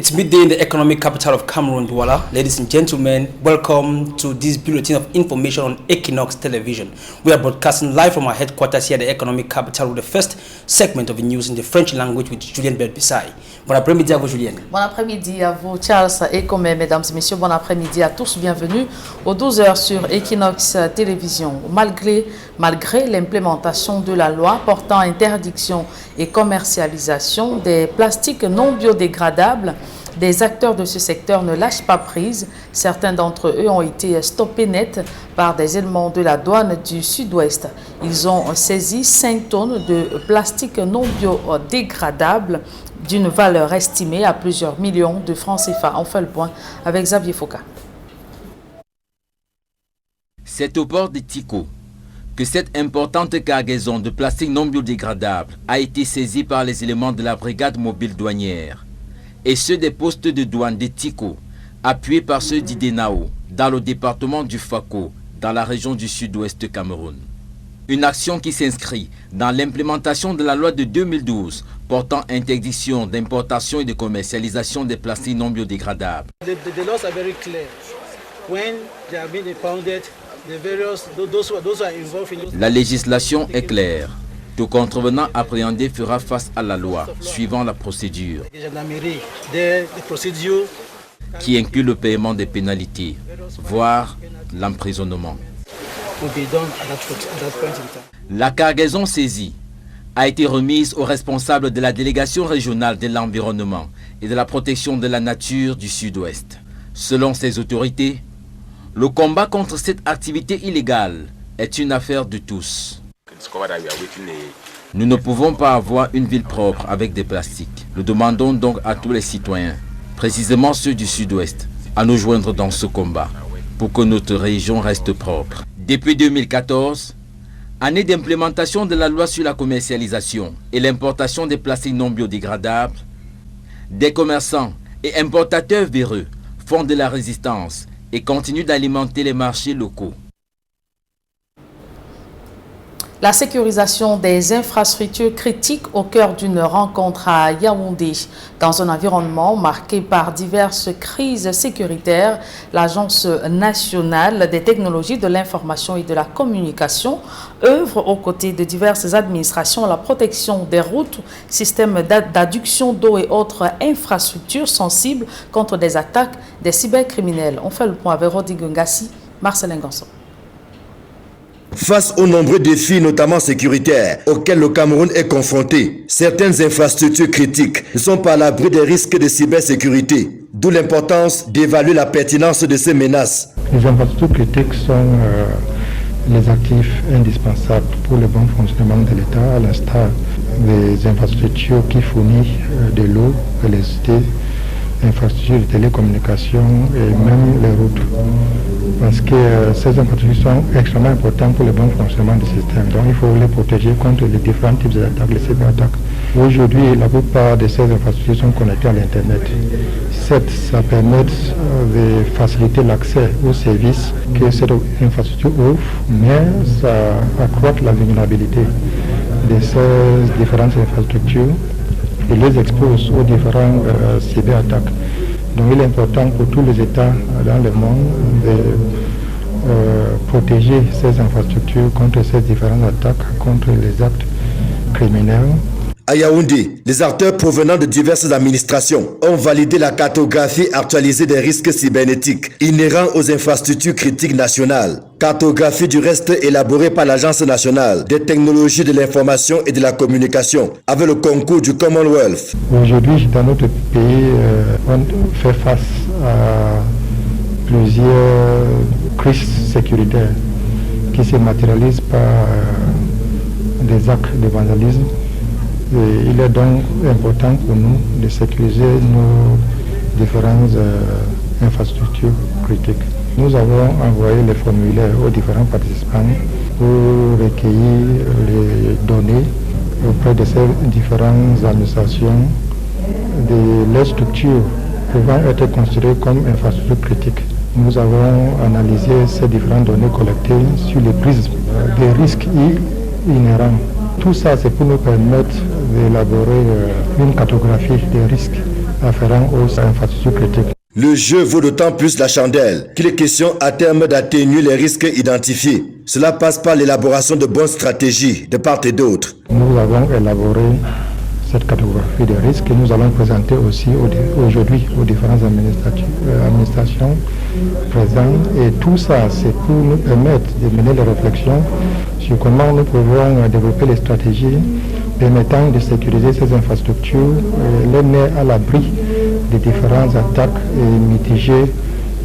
It's midday in the economic capital of Cameroon, Douala. Ladies and gentlemen, welcome to this bulletin of information on Equinox Television. We are broadcasting live from our headquarters here at the economic capital with the first segment of the news in the French language with Julien Belbissai. Bon après-midi à vous, Julien. Bon après-midi à vous, Charles, et comme mesdames et messieurs, bon après-midi à tous. Bienvenue aux 12h sur Equinox Télévision. Malgré l'implémentation de la loi portant interdiction et commercialisation des plastiques non biodégradables, des acteurs de ce secteur ne lâchent pas prise. Certains d'entre eux ont été stoppés net par des éléments de la douane du Sud-Ouest. Ils ont saisi 5 tonnes de plastique non biodégradable d'une valeur estimée à plusieurs millions de francs CFA. On fait le point avec Xavier Foucault. C'est au port de Tico que cette importante cargaison de plastique non biodégradable a été saisie par les éléments de la brigade mobile douanière et ceux des postes de douane de Tico, appuyés par ceux d'Idenao, dans le département du Fako, dans la région du Sud-Ouest Cameroun. Une action qui s'inscrit dans l'implémentation de la loi de 2012 portant interdiction d'importation et de commercialisation des plastiques non biodégradables. The laws are very clear. When they are being impounded, the various those who are involved in those... La législation est claire. Tout contrevenant appréhendé fera face à la loi, suivant la procédure, qui inclut le paiement des pénalités, voire l'emprisonnement. La cargaison saisie a été remise aux responsables de la délégation régionale de l'environnement et de la protection de la nature du Sud-Ouest. Selon ces autorités, le combat contre cette activité illégale est une affaire de tous. Nous ne pouvons pas avoir une ville propre avec des plastiques. Nous demandons donc à tous les citoyens, précisément ceux du Sud-Ouest, à nous joindre dans ce combat pour que notre région reste propre. Depuis 2014, année d'implémentation de la loi sur la commercialisation et l'importation des plastiques non biodégradables, des commerçants et importateurs véreux font de la résistance et continuent d'alimenter les marchés locaux. La sécurisation des infrastructures critiques au cœur d'une rencontre à Yaoundé. Dans un environnement marqué par diverses crises sécuritaires, l'Agence nationale des technologies de l'information et de la communication œuvre aux côtés de diverses administrations à la protection des routes, systèmes d'adduction d'eau et autres infrastructures sensibles contre des attaques des cybercriminels. On fait le point avec Rodi Ngassi, Marcelin Ganson. Face aux nombreux défis, notamment sécuritaires, auxquels le Cameroun est confronté, certaines infrastructures critiques ne sont pas à l'abri des risques de cybersécurité, d'où l'importance d'évaluer la pertinence de ces menaces. Les infrastructures critiques sont les actifs indispensables pour le bon fonctionnement de l'État, à l'instar des infrastructures qui fournissent de l'eau, l'électricité, infrastructures de télécommunication et même les routes. Parce que ces infrastructures sont extrêmement importantes pour le bon fonctionnement du système. Donc il faut les protéger contre les différents types d'attaques, les cyberattaques. Aujourd'hui, la plupart de ces infrastructures sont connectées à l'Internet. Certes, ça permet de faciliter l'accès aux services que cette infrastructure offre, mais ça accroît la vulnérabilité de ces différentes infrastructures et les expose aux différentes cyberattaques. Donc il est important pour tous les États dans le monde de protéger ces infrastructures contre ces différentes attaques, contre les actes criminels. À Yaoundé, les acteurs provenant de diverses administrations ont validé la cartographie actualisée des risques cybernétiques inhérents aux infrastructures critiques nationales. Cartographie du reste élaborée par l'Agence nationale des technologies de l'information et de la communication avec le concours du Commonwealth. Aujourd'hui, dans notre pays, on fait face à plusieurs crises sécuritaires qui se matérialisent par des actes de vandalisme. Et il est donc important pour nous de sécuriser nos différentes infrastructures critiques. Nous avons envoyé les formulaires aux différents participants pour recueillir les données auprès de ces différentes administrations de les structures pouvant être considérées comme infrastructures critiques. Nous avons analysé ces différentes données collectées sur les prismes des risques inhérents. Tout ça, c'est pour nous permettre d'élaborer une cartographie des risques afférents aux infrastructures critiques. Le jeu vaut d'autant plus la chandelle qu'il est question à terme d'atténuer les risques identifiés. Cela passe par l'élaboration de bonnes stratégies de part et d'autre. Nous avons élaboré cette cartographie des risques que nous allons présenter aussi aujourd'hui aux différentes administrations présentes. Et tout ça, c'est pour nous permettre de mener les réflexions sur comment nous pouvons développer les stratégies permettant de sécuriser ces infrastructures, les mettre à l'abri des différentes attaques et mitiger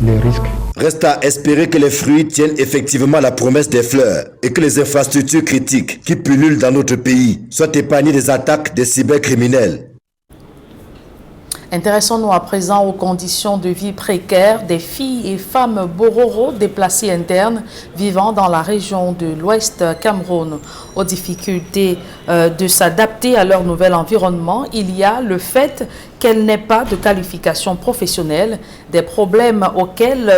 les risques. Reste à espérer que les fruits tiennent effectivement la promesse des fleurs et que les infrastructures critiques qui pullulent dans notre pays soient épargnées des attaques des cybercriminels. Intéressons-nous à présent aux conditions de vie précaires des filles et femmes bororo déplacées internes vivant dans la région de l'Ouest Cameroun. Aux difficultés de s'adapter à leur nouvel environnement, il y a le fait qu'elles n'aient pas de qualification professionnelle, des problèmes auxquels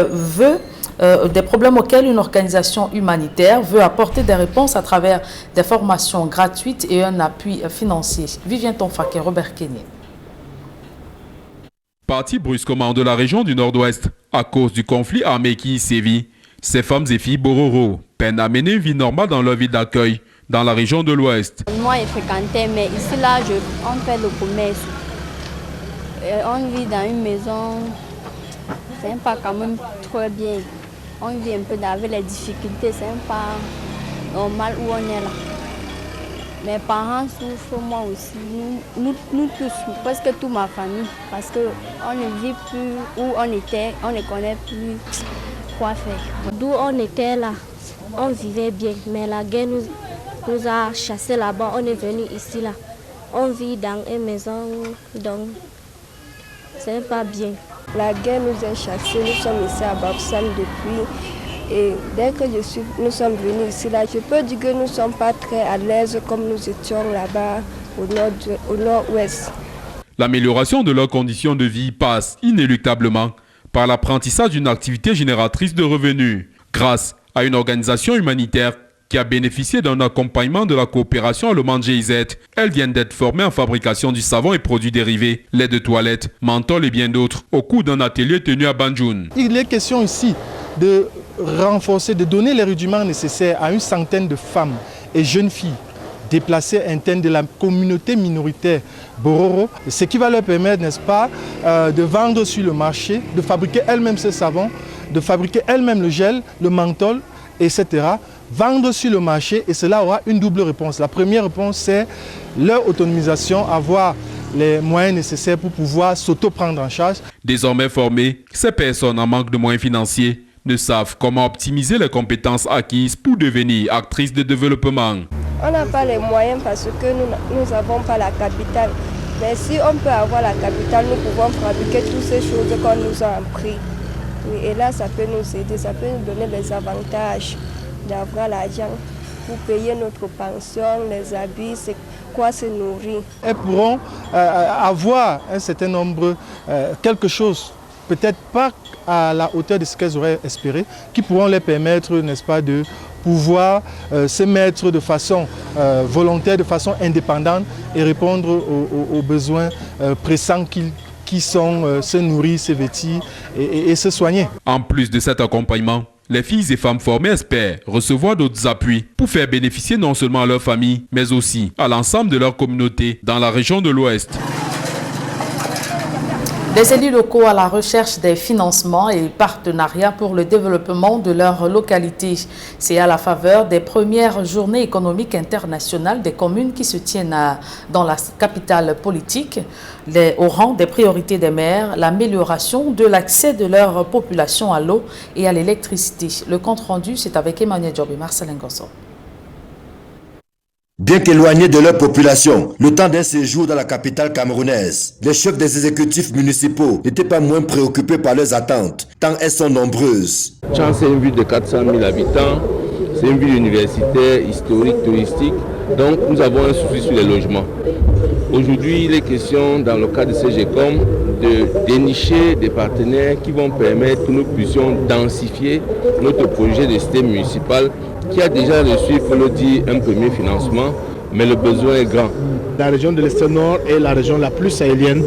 une organisation humanitaire veut apporter des réponses à travers des formations gratuites et un appui financier. Vivien Tonfake, Robert Kenny. Parti brusquement de la région du Nord-Ouest à cause du conflit armé qui y sévit, ces femmes et filles bororo peinent à mener une vie normale dans leur ville d'accueil dans la région de l'Ouest. Moi, je fréquentais, mais ici, là, on fait le commerce. On vit dans une maison, c'est pas quand même très bien. On vit un peu avec les difficultés, c'est pas normal où on est là. Mes parents souffrent, moi aussi, nous tous, presque toute ma famille, parce qu'on ne vit plus où on était, on ne connaît plus quoi faire. D'où on était là, on vivait bien, mais la guerre nous a chassés là-bas, on est venu ici là. On vit dans une maison, donc c'est pas bien. La guerre nous a chassés, nous sommes ici à Bafoussam depuis. Et dès que nous sommes venus ici, là, je peux dire que nous ne sommes pas très à l'aise comme nous étions là-bas au nord-ouest. L'amélioration de leurs conditions de vie passe inéluctablement par l'apprentissage d'une activité génératrice de revenus. Grâce à une organisation humanitaire qui a bénéficié d'un accompagnement de la coopération allemande GIZ, elles viennent d'être formées en fabrication du savon et produits dérivés, lait de toilette, menthol et bien d'autres, au cours d'un atelier tenu à Banjoun. Il est question ici de renforcer, de donner les rudiments nécessaires à une centaine de femmes et jeunes filles déplacées internes de la communauté minoritaire bororo, ce qui va leur permettre, n'est-ce pas, de vendre sur le marché, de fabriquer elles-mêmes ce savon, de fabriquer elles-mêmes le gel, le menthol, etc. Vendre sur le marché, et cela aura une double réponse. La première réponse, c'est leur autonomisation, avoir les moyens nécessaires pour pouvoir s'auto-prendre en charge. Désormais formées, ces personnes en manque de moyens financiers ne savent comment optimiser les compétences acquises pour devenir actrices de développement. On n'a pas les moyens parce que nous n'avons pas la capitale. Mais si on peut avoir la capitale, nous pouvons fabriquer toutes ces choses qu'on nous a appris. Oui, et là, ça peut nous aider, ça peut nous donner les avantages d'avoir l'argent pour payer notre pension, les habits, c'est quoi se nourrir. Elles pourront avoir un certain nombre, quelque chose, peut-être pas à la hauteur de ce qu'elles auraient espéré, qui pourront leur permettre, n'est-ce pas, de pouvoir se mettre de façon volontaire, de façon indépendante et répondre aux besoins pressants qui sont se nourrir, se vêtir et se soigner. En plus de cet accompagnement, les filles et femmes formées espèrent recevoir d'autres appuis pour faire bénéficier non seulement à leur famille, mais aussi à l'ensemble de leur communauté dans la région de l'Ouest. Des élus locaux à la recherche des financements et partenariats pour le développement de leur localité. C'est à la faveur des premières journées économiques internationales des communes qui se tiennent dans la capitale politique, au rang des priorités des maires, l'amélioration de l'accès de leur population à l'eau et à l'électricité. Le compte rendu, c'est avec Emmanuel Djobi, Marcelin Gosso. Bien qu'éloignés de leur population, le temps d'un séjour dans la capitale camerounaise, les chefs des exécutifs municipaux n'étaient pas moins préoccupés par leurs attentes, tant elles sont nombreuses. Tchang, c'est une ville de 400 000 habitants, c'est une ville universitaire, historique, touristique, donc nous avons un souci sur les logements. Aujourd'hui, il est question, dans le cadre de CGCOM, de dénicher des partenaires qui vont permettre que nous puissions densifier notre projet de cité municipale qui a déjà reçu, il faut le dire, un premier financement, mais le besoin est grand. La région de l'Est Nord est la région la plus sahélienne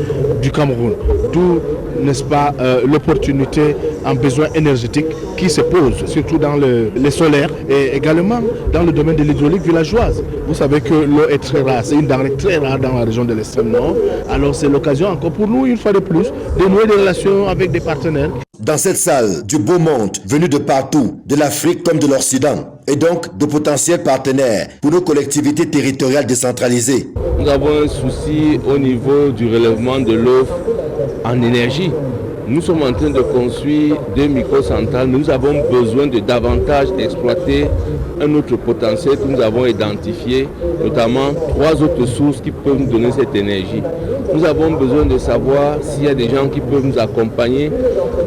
du Cameroun. D'où, n'est-ce pas, l'opportunité en besoin énergétique qui se pose, surtout dans les solaires et également dans le domaine de l'hydraulique villageoise. Vous savez que l'eau est très rare, c'est une denrée très rare dans la région de l'extrême nord. Alors c'est l'occasion encore pour nous, une fois de plus, de nouer des relations avec des partenaires. Dans cette salle, du beau monde venu de partout, de l'Afrique comme de l'Occident, et donc de potentiels partenaires pour nos collectivités territoriales décentralisées. Nous avons un souci au niveau du relèvement de l'eau en énergie. Nous sommes en train de construire 2 microcentrales. Nous avons besoin de davantage exploiter un autre potentiel que nous avons identifié, notamment 3 autres sources qui peuvent nous donner cette énergie. Nous avons besoin de savoir s'il y a des gens qui peuvent nous accompagner,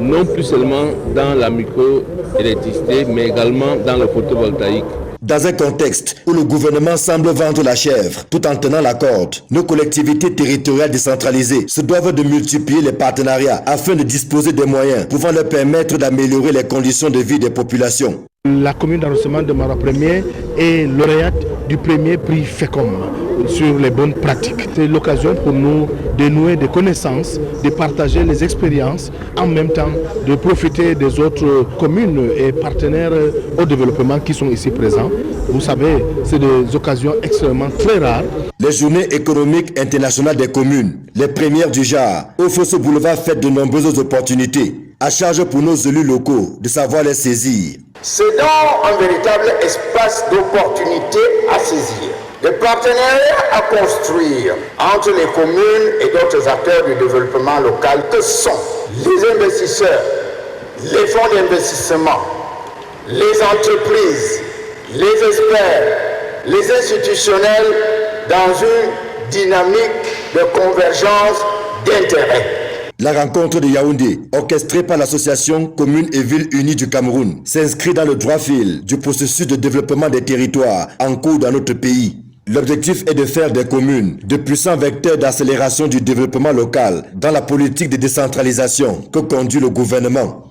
non plus seulement dans la microélectricité, mais également dans le photovoltaïque. Dans un contexte où le gouvernement semble vendre la chèvre tout en tenant la corde, nos collectivités territoriales décentralisées se doivent de multiplier les partenariats afin de disposer des moyens pouvant leur permettre d'améliorer les conditions de vie des populations. La commune d'arrondissement de Mara 1er est lauréate du premier prix FECOM sur les bonnes pratiques. C'est l'occasion pour nous de nouer des connaissances, de partager les expériences, en même temps de profiter des autres communes et partenaires au développement qui sont ici présents. Vous savez, c'est des occasions extrêmement très rares. Les journées économiques internationales des communes, les premières du genre, offrent ce boulevard fait de nombreuses opportunités. À charge pour nos élus locaux de savoir les saisir. C'est donc un véritable espace d'opportunité à saisir. Des partenariats à construire entre les communes et d'autres acteurs du développement local que sont les investisseurs, les fonds d'investissement, les entreprises, les experts, les institutionnels dans une dynamique de convergence d'intérêts. La rencontre de Yaoundé, orchestrée par l'association Communes et Villes Unies du Cameroun, s'inscrit dans le droit fil du processus de développement des territoires en cours dans notre pays. L'objectif est de faire des communes de puissants vecteurs d'accélération du développement local dans la politique de décentralisation que conduit le gouvernement.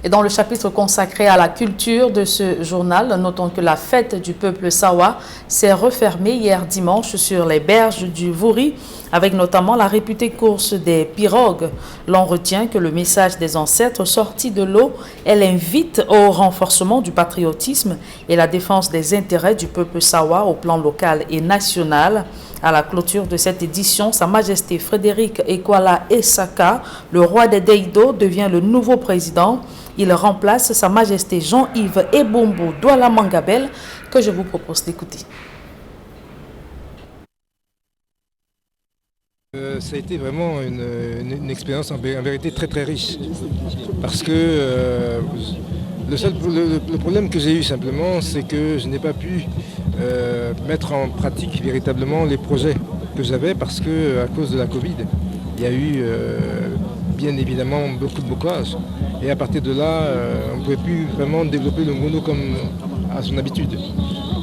Et dans le chapitre consacré à la culture de ce journal, notons que la fête du peuple Sawa s'est refermée hier dimanche sur les berges du Vouri, avec notamment la réputée course des pirogues. L'on retient que le message des ancêtres sortis de l'eau, elle invite au renforcement du patriotisme et la défense des intérêts du peuple Sawa au plan local et national. À la clôture de cette édition, Sa Majesté Frédéric Ekwala Essaka, le roi des Deido, devient le nouveau président. Il remplace Sa Majesté Jean-Yves Ebombo Douala Mangabel, que je vous propose d'écouter. Ça a été vraiment une expérience en vérité très très riche. Parce que le problème que j'ai eu simplement, c'est que je n'ai pas pu mettre en pratique véritablement les projets que j'avais parce que à cause de la Covid, il y a eu bien évidemment beaucoup de bocage. Et à partir de là, on ne pouvait plus vraiment développer le mono comme à son habitude.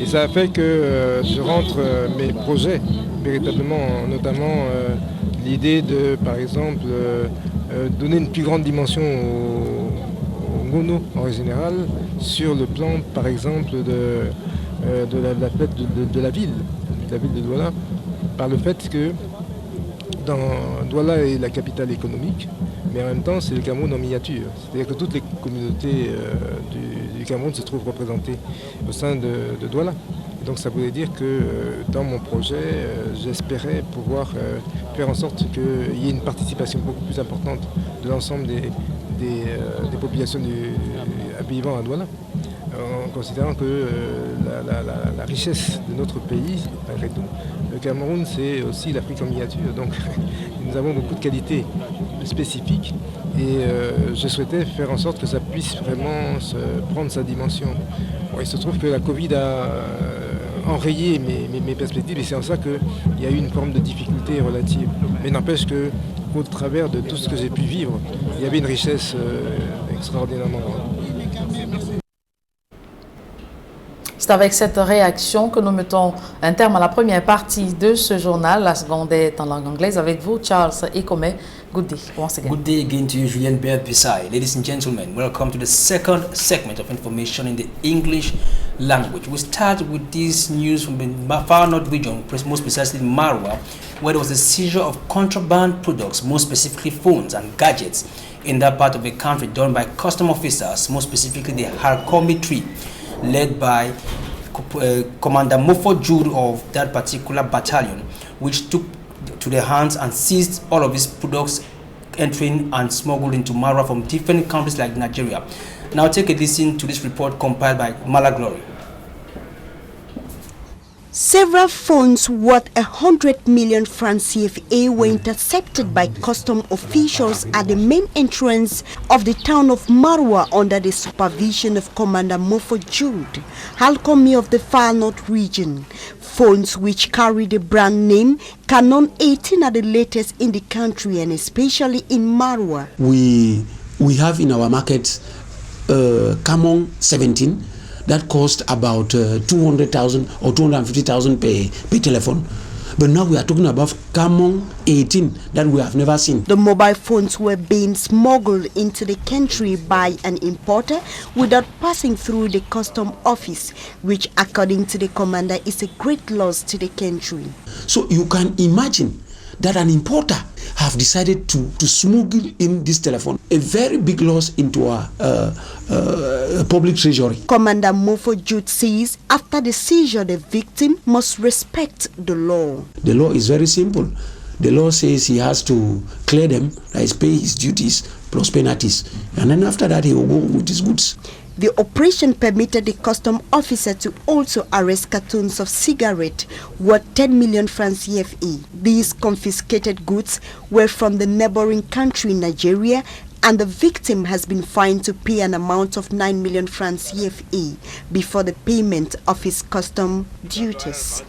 Et ça a fait que je rentre mes projets véritablement, notamment l'idée de, par exemple, donner une plus grande dimension au mono en général, sur le plan, par exemple, de la fête de la ville de Douala, par le fait que Douala est la capitale économique, mais en même temps c'est le Cameroun en miniature. C'est-à-dire que toutes les communautés du Cameroun se trouvent représentées au sein de Douala. Et donc ça voulait dire que dans mon projet, j'espérais pouvoir faire en sorte qu'il y ait une participation beaucoup plus importante de l'ensemble des populations vivant à Douala, en considérant que la richesse de notre pays, malgré tout, le Cameroun, c'est aussi l'Afrique en miniature. Donc nous avons beaucoup de qualités spécifiques et je souhaitais faire en sorte que ça puisse vraiment prendre sa dimension. Bon, il se trouve que la Covid a enrayé mes perspectives et c'est en ça qu'il y a eu une forme de difficulté relative. Mais n'empêche qu'au travers de tout ce que j'ai pu vivre, il y avait une richesse extraordinairement grande. C'est avec cette réaction que nous mettons un terme à la première partie de ce journal. La seconde est en langue anglaise avec vous, Charles Ekome. Good day once again. Good day again to you, Julien Berbisai. Ladies and gentlemen, welcome to the second segment of information in the English language. We start with this news from the far north region, most precisely Marwa, where there was a seizure of contraband products, more specifically phones and gadgets, in that part of the country done by custom officers, more specifically the Harkomi 3, led by Commander Mofo Jude of that particular battalion, which took to their hands and seized all of these products entering and smuggled into Marwa from different countries like Nigeria. Now take a listen to this report compiled by Mala Glory. Several phones worth 100 million francs CFA were intercepted by custom officials at the main entrance of the town of Marwa under the supervision of Commander Mofo Jude, Halkomi of the Far North region. Phones which carry the brand name Canon 18 are the latest in the country and especially in Marwa. We have in our market Camon 17 that cost about 200,000 or 250,000 per telephone. But now we are talking about Camon 18 that we have never seen. The mobile phones were being smuggled into the country by an importer without passing through the custom office, which according to the commander is a great loss to the country. So you can imagine that an importer have decided to smuggle in this telephone, a very big loss into our public treasury. Commander Mofo Jude says after the seizure, the victim must respect the law. The law is very simple. The law says he has to clear them, that is pay his duties plus penalties. And then after that, he will go with his goods. The operation permitted the custom officer to also arrest cartons of cigarette worth 10 million francs CFA. These confiscated goods were from the neighboring country, Nigeria, and the victim has been fined to pay an amount of 9 million francs CFA before the payment of his custom duties.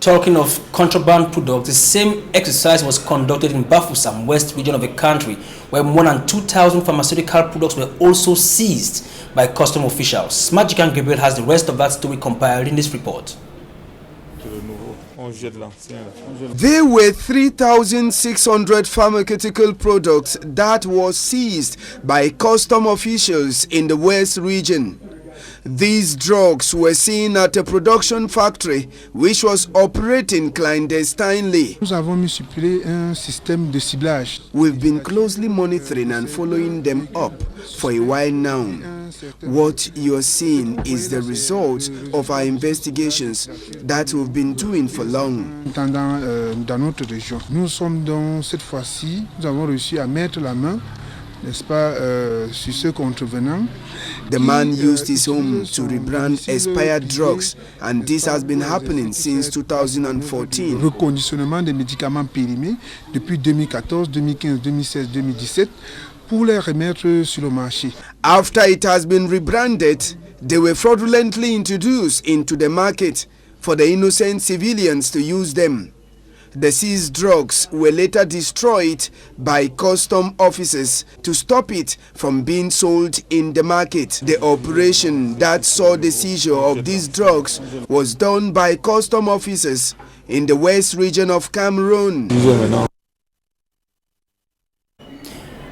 Talking of contraband products, the same exercise was conducted in Bafoussam, west region of the country, where more than 2,000 pharmaceutical products were also seized by custom officials. Magican Gabriel has the rest of that story compiled in this report. There were 3,600 pharmaceutical products that were seized by custom officials in the West region. These drugs were seen at a production factory which was operating clandestinely. Nous avons mis sur pied un système de ciblage. We've been closely monitoring and following them up for a while now. What you're seeing is the result of our investigations that we've been doing for long. Dans notre région, nous sommes dans cette fois-ci, nous avons réussi à mettre la main, n'est-ce pas, sur ce contrevenant. The man used his home to rebrand expired drugs, and this has been happening since 2014. Reconditionnement des médicaments périmés depuis 2014, 2015, 2016, 2017 pour les remettre sur le marché. After it has been rebranded, they were fraudulently introduced into the market for the innocent civilians to use them. The seized drugs were later destroyed by custom officers to stop it from being sold in the market. The operation that saw the seizure of these drugs was done by custom officers in the west region of Cameroon.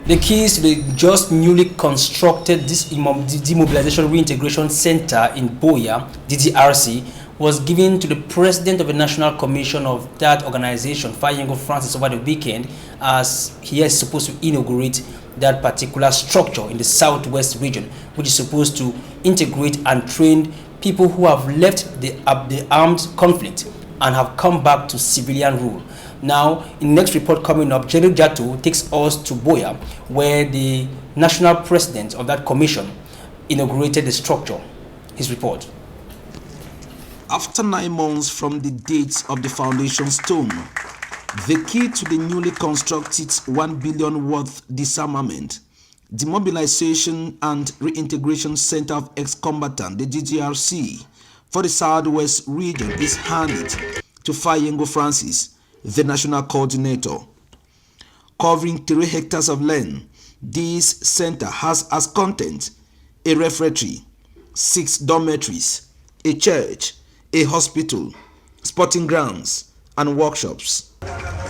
The keys to the just newly constructed Demobilization Reintegration Center in Boya, DDRC, was given to the president of the National Commission of that organization, Fayengo Francis, over the weekend, as he is supposed to inaugurate that particular structure in the southwest region, which is supposed to integrate and train people who have left the armed conflict and have come back to civilian rule. Now, in the next report coming up, Jerry Jato takes us to Boya, where the national president of that commission inaugurated the structure. His report. After 9 months from the date of the foundation stone, the key to the newly constructed 1 billion worth disarmament, demobilization and reintegration center of ex-combatant, the DDRC, for the southwest region is handed to Fayengo Francis, the national coordinator. Covering 3 hectares of land, this center has as content a refectory, 6 dormitories, a church, a hospital, sporting grounds, and workshops.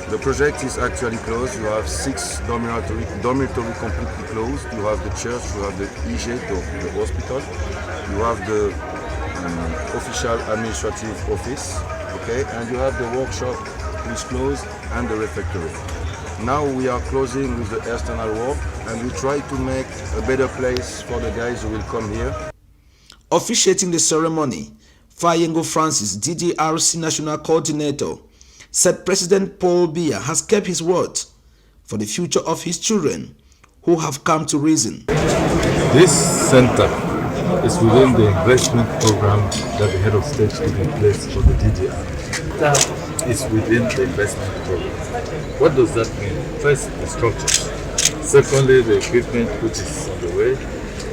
The project is actually closed. You have 6 dormitory completely closed. You have the church, you have the IG, the hospital, you have the official administrative office, okay, and you have the workshop which is closed and the refectory. Now we are closing with the external work and we try to make a better place for the guys who will come here. Officiating the ceremony, Fayengo Francis, DDRC National Coordinator, said President Paul Biya has kept his word for the future of his children who have come to reason. This center is within the investment program that the head of state put in place for the DDR. It's within the investment program. What does that mean? First, the structures. Secondly, the equipment which is on the way.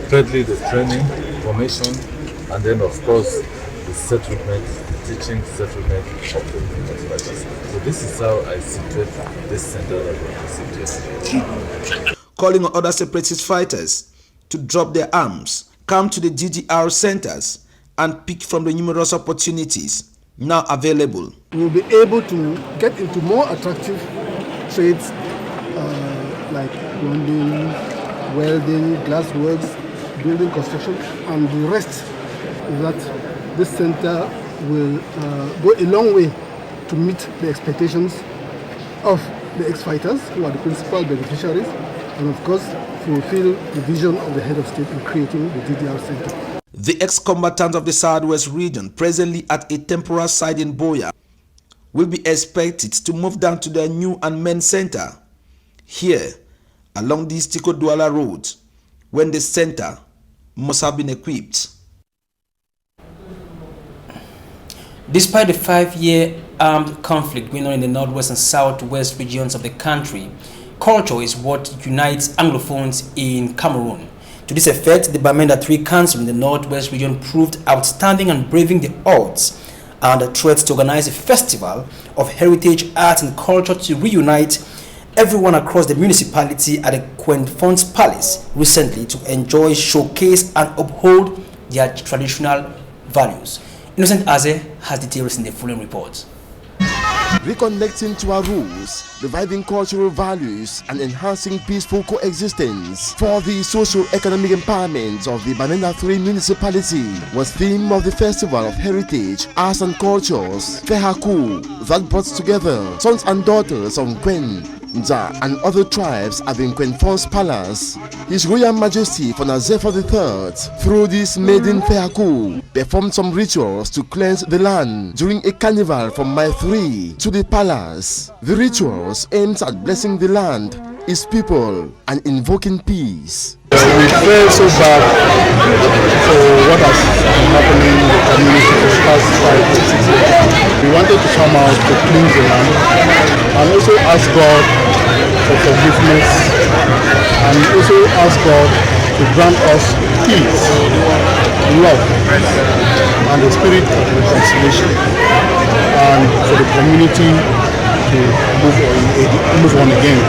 Thirdly, the training, formation, and then of course the settlement, the teaching settlement of the expertise. So this is how I situate this center that we're situated. Calling on other separatist fighters to drop their arms, come to the DDR centers and pick from the numerous opportunities now available. We'll be able to get into more attractive trades like plumbing, welding, glassworks, building construction, and the rest. That this center will go a long way to meet the expectations of the ex-fighters, who are the principal beneficiaries, and of course fulfill the vision of the head of state in creating the DDR Center. The ex-combatants of the Southwest region, presently at a temporary site in Boya, will be expected to move down to their new and main center here along the Tiko Douala Road, when the center must have been equipped. Despite the 5-year armed conflict going on in the northwest and southwest regions of the country, culture is what unites Anglophones in Cameroon. To this effect, the Bamenda 3 Council in the northwest region proved outstanding and braving the odds and the threats to organize a festival of heritage, art and culture to reunite everyone across the municipality at the Quenfonds Palace recently to enjoy, showcase and uphold their traditional values. Innocent Aze has details in the following report. Reconnecting to our roots, reviving cultural values, and enhancing peaceful coexistence for the socio-economic empowerment of the Bamenda 3 municipality was theme of the Festival of Heritage, Arts and Cultures, Fehaku, that brought together sons and daughters of Kwen, Nja, and other tribes at the Quenfonds Palace. His Royal Majesty Fonazepha III, through this maiden Fehaku, performed some rituals to cleanse the land during a carnival from Mai 3 to the palace. The rituals aimed at blessing the land, its people, and invoking peace. We feel so bad for what has been happening in the community for the past 5 years. We wanted to come out to cleanse the land and also ask God for forgiveness and also ask God to grant us peace, love, and the spirit of reconciliation, and for the community to move on again.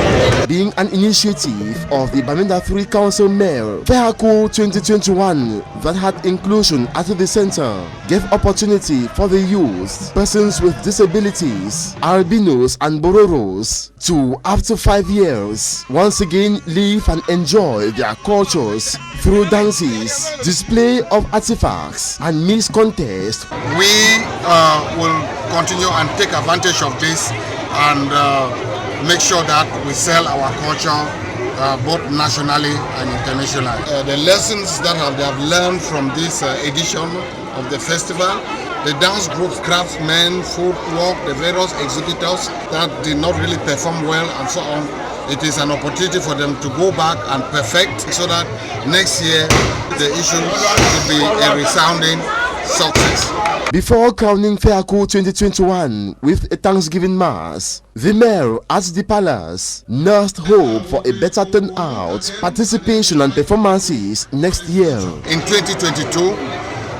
Being an initiative of the Bamenda 3 Council Mayor, Fehaku 2021 that had inclusion at the center, gave opportunity for the youth, persons with disabilities, albinos and bororos to up to 5 years once again live and enjoy their cultures through dances, display of artifacts and Miss contest. We will continue and take advantage of this and make sure that we sell our culture both nationally and internationally. The lessons that they have learned from this edition of the festival, the dance groups, craftsmen, footwork, the various exhibitors that did not really perform well and so on, it is an opportunity for them to go back and perfect so that next year the issue should be a resounding success. Before crowning Fehaku 2021 with a Thanksgiving Mass, the mayor at the palace nursed hope for a better turnout, participation and performances next year. In 2022,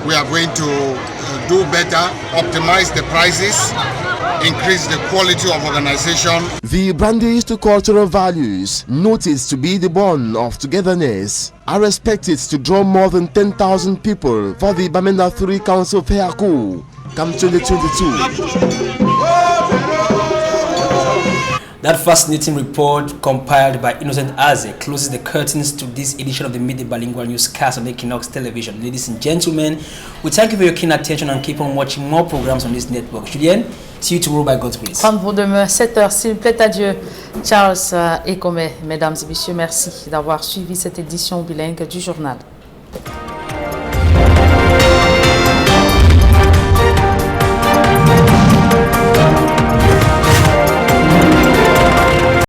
we are going to do better, optimize the prices, increase the quality of organization. The brandished cultural values, noticed to be the bond of togetherness, are expected to draw more than 10,000 people for the Bamenda 3 Council Fehaku come 2022. That fascinating report compiled by Innocent Aze closes the curtains to this edition of the Midday Bilingual Newscast on Equinox Television. Ladies and gentlemen, we thank you for your keen attention and keep on watching more programs on this network. Julien, see you tomorrow by God's grace. Rendez-vous demain 7h, s'il plaît à Dieu. Charles Ekome, mesdames et messieurs, merci d'avoir suivi cette édition bilingue du journal.